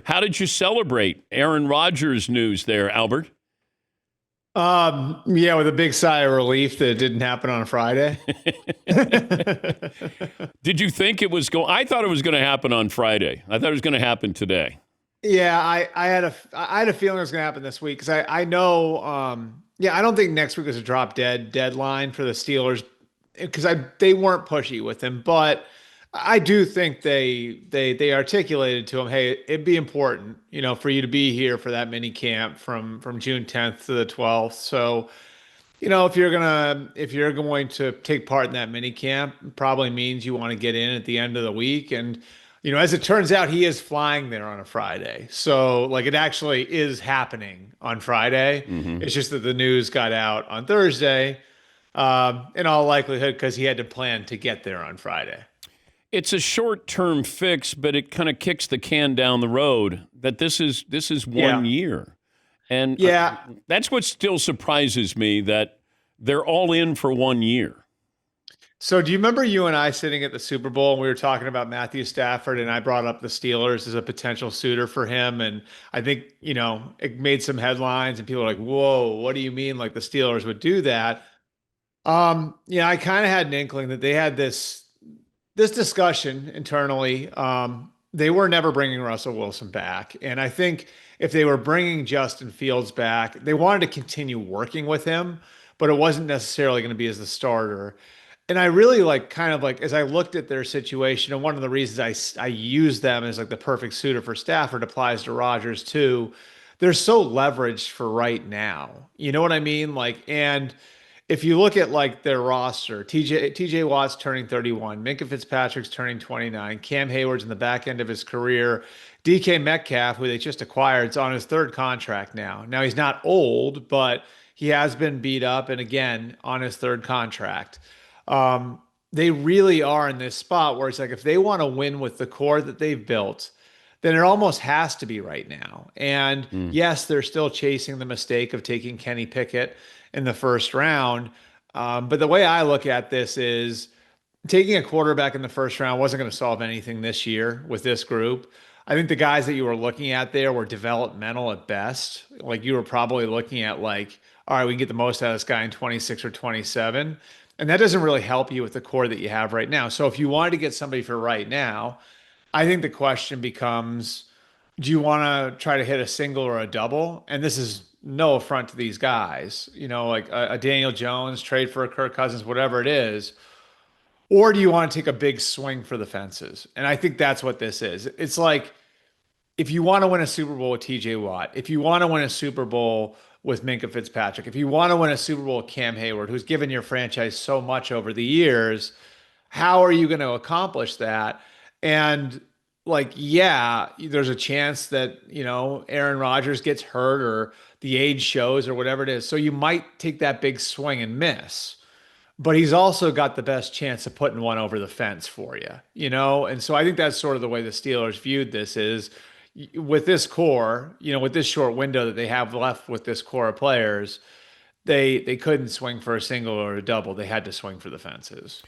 How did you celebrate Aaron Rodgers news there, Albert? Yeah, with a big sigh of relief that it didn't happen on Friday. Did you think it was going? I thought it was going to happen on Friday. I thought it was going to happen today. Yeah, I had a feeling it was going to happen this week because I know yeah, I don't think next week was a drop dead deadline for the Steelers because I they weren't pushy with him, but I do think they articulated to him, hey, it'd be important, for you to be here for that mini camp from June 10th to the 12th. So, if you're going to take part in that mini camp, it probably means you want to get in at the end of the week. And, as it turns out, he is flying there on a Friday. So, like, it actually is happening on Friday. Hmm. It's just that the news got out on Thursday, in all likelihood, because he had to plan to get there on Friday. It's a short-term fix, but it kind of kicks the can down the road. That this is one Yeah. year, and Yeah. that's what still surprises me that they're all in for 1 year. So do you remember you and I sitting at the Super Bowl and we were talking about Matthew Stafford and I brought up the Steelers as a potential suitor for him and I think, it made some headlines and people were like, "Whoa, what do you mean like the Steelers would do that?" Yeah, I kind of had an inkling that they had this discussion internally. They were never bringing Russell Wilson back, and I think if they were bringing Justin Fields back, they wanted to continue working with him, but it wasn't necessarily going to be as the starter. And I really like kind of like as I looked at their situation, and one of the reasons I use them as like the perfect suitor for Stafford applies to Rodgers too. They're so leveraged for right now. You know what I mean? Like, and if you look at like their roster, TJ Watt's turning 31, Minka Fitzpatrick's turning 29, Cam Hayward's in the back end of his career, DK Metcalf, who they just acquired, is on his third contract now. Now he's not old, but he has been beat up, and again on his third contract. They really are in this spot where it's like if they want to win with the core that they've built, then it almost has to be right now. And Mm. yes, they're still chasing the mistake of taking Kenny Pickett in the first round. But the way I look at this is taking a quarterback in the first round wasn't going to solve anything this year with this group. I think the guys that you were looking at there were developmental at best. Like you were probably looking at like, all right, we can get the most out of this guy in 26 or 27. And that doesn't really help you with the core that you have right now. So if you wanted to get somebody for right now, I think the question becomes, do you want to try to hit a single or a double? And this is no affront to these guys, like a Daniel Jones, trade for a Kirk Cousins, whatever it is. Or do you want to take a big swing for the fences? And I think that's what this is. It's like if you want to win a Super Bowl with TJ Watt, if you want to win a Super Bowl with Minka Fitzpatrick, if you want to win a Super Bowl with Cam Hayward, who's given your franchise so much over the years, how are you going to accomplish that? And like, yeah, there's a chance that, Aaron Rodgers gets hurt or the age shows or whatever it is. So you might take that big swing and miss. But he's also got the best chance of putting one over the fence for you, And so I think that's sort of the way the Steelers viewed this is with this core, with this short window that they have left with this core of players, they couldn't swing for a single or a double. They had to swing for the fences.